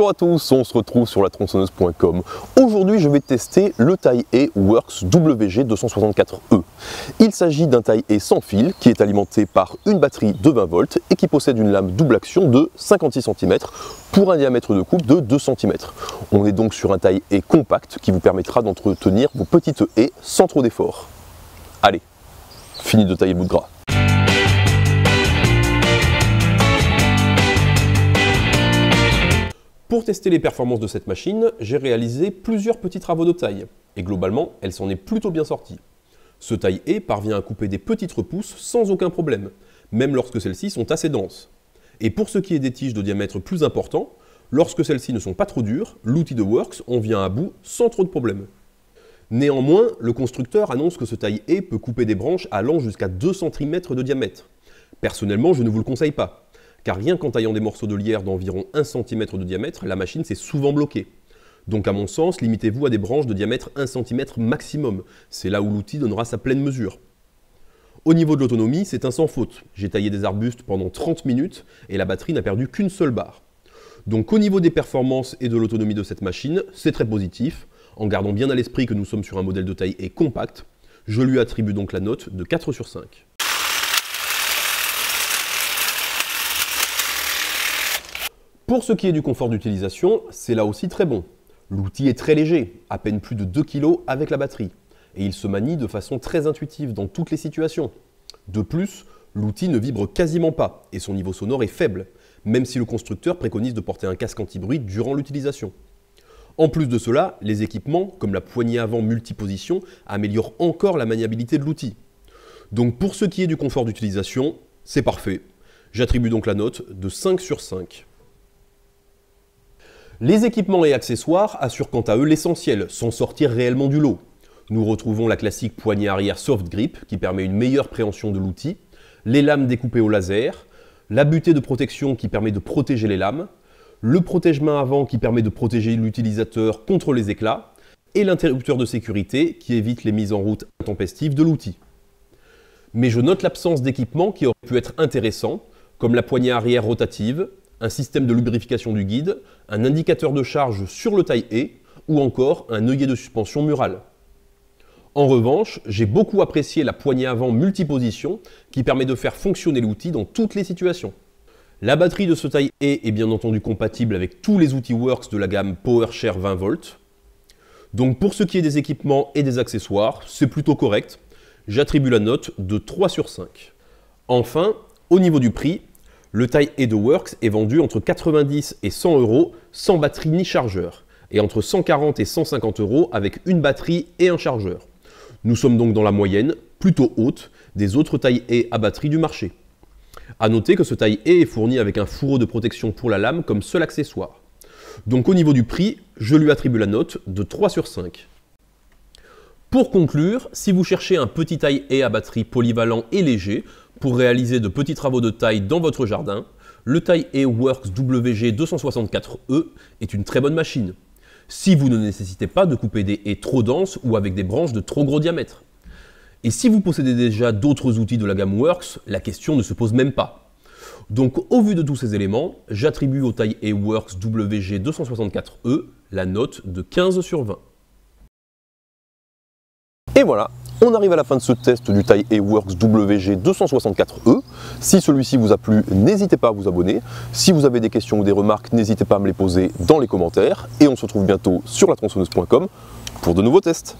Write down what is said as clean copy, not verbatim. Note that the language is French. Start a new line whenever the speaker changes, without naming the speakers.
Bonjour à tous, on se retrouve sur la tronçonneuse.com. Aujourd'hui, je vais tester le Taille-E Works WG264E. Il s'agit d'un Taille-E sans fil qui est alimenté par une batterie de 20 volts et qui possède une lame double action de 56 cm pour un diamètre de coupe de 2 cm. On est donc sur un Taille-E compact qui vous permettra d'entretenir vos petites haies sans trop d'efforts. Allez, fini de tailler le bout de gras. Pour tester les performances de cette machine, j'ai réalisé plusieurs petits travaux de taille, et globalement, elle s'en est plutôt bien sortie. Ce Taille-E parvient à couper des petites repousses sans aucun problème, même lorsque celles-ci sont assez denses. Et pour ce qui est des tiges de diamètre plus important, lorsque celles-ci ne sont pas trop dures, l'outil de Works en vient à bout sans trop de problèmes. Néanmoins, le constructeur annonce que ce Taille-E peut couper des branches allant jusqu'à 2 cm de diamètre. Personnellement, je ne vous le conseille pas. Car rien qu'en taillant des morceaux de lierre d'environ 1 cm de diamètre, la machine s'est souvent bloquée. Donc à mon sens, limitez-vous à des branches de diamètre 1 cm maximum. C'est là où l'outil donnera sa pleine mesure. Au niveau de l'autonomie, c'est un sans faute. J'ai taillé des arbustes pendant 30 minutes et la batterie n'a perdu qu'une seule barre. Donc au niveau des performances et de l'autonomie de cette machine, c'est très positif. En gardant bien à l'esprit que nous sommes sur un modèle de Taille-E compact, je lui attribue donc la note de 4 sur 5. Pour ce qui est du confort d'utilisation, c'est là aussi très bon. L'outil est très léger, à peine plus de 2 kg avec la batterie, et il se manie de façon très intuitive dans toutes les situations. De plus, l'outil ne vibre quasiment pas, et son niveau sonore est faible, même si le constructeur préconise de porter un casque anti-bruit durant l'utilisation. En plus de cela, les équipements, comme la poignée avant multiposition, améliorent encore la maniabilité de l'outil. Donc pour ce qui est du confort d'utilisation, c'est parfait. J'attribue donc la note de 5 sur 5. Les équipements et accessoires assurent quant à eux l'essentiel, sans sortir réellement du lot. Nous retrouvons la classique poignée arrière soft grip qui permet une meilleure préhension de l'outil, les lames découpées au laser, la butée de protection qui permet de protéger les lames, le protège-main avant qui permet de protéger l'utilisateur contre les éclats, et l'interrupteur de sécurité qui évite les mises en route intempestives de l'outil. Mais je note l'absence d'équipements qui auraient pu être intéressants, comme la poignée arrière rotative, un système de lubrification du guide, un indicateur de charge sur le Taille-E ou encore un œillet de suspension mural. En revanche, j'ai beaucoup apprécié la poignée avant multiposition qui permet de faire fonctionner l'outil dans toutes les situations. La batterie de ce Taille-E est bien entendu compatible avec tous les outils Works de la gamme PowerShare 20 volts. Donc pour ce qui est des équipements et des accessoires, c'est plutôt correct. J'attribue la note de 3 sur 5. Enfin, au niveau du prix, le Taille-E de Works est vendu entre 90 et 100 € sans batterie ni chargeur, et entre 140 et 150 € avec une batterie et un chargeur. Nous sommes donc dans la moyenne, plutôt haute, des autres Taille-E à batterie du marché. A noter que ce Taille-E est fourni avec un fourreau de protection pour la lame comme seul accessoire. Donc au niveau du prix, je lui attribue la note de 3 sur 5. Pour conclure, si vous cherchez un petit Taille-E à batterie polyvalent et léger pour réaliser de petits travaux de taille dans votre jardin, le Taille-E Works WG264E est une très bonne machine. Si vous ne nécessitez pas de couper des haies trop denses ou avec des branches de trop gros diamètre. Et si vous possédez déjà d'autres outils de la gamme Works, la question ne se pose même pas. Donc au vu de tous ces éléments, j'attribue au Taille-E Works WG264E la note de 15 sur 20. Et voilà, on arrive à la fin de ce test du Taille-E Works WG264E. Si celui-ci vous a plu, n'hésitez pas à vous abonner. Si vous avez des questions ou des remarques, n'hésitez pas à me les poser dans les commentaires. Et on se retrouve bientôt sur la tronçonneuse.com pour de nouveaux tests.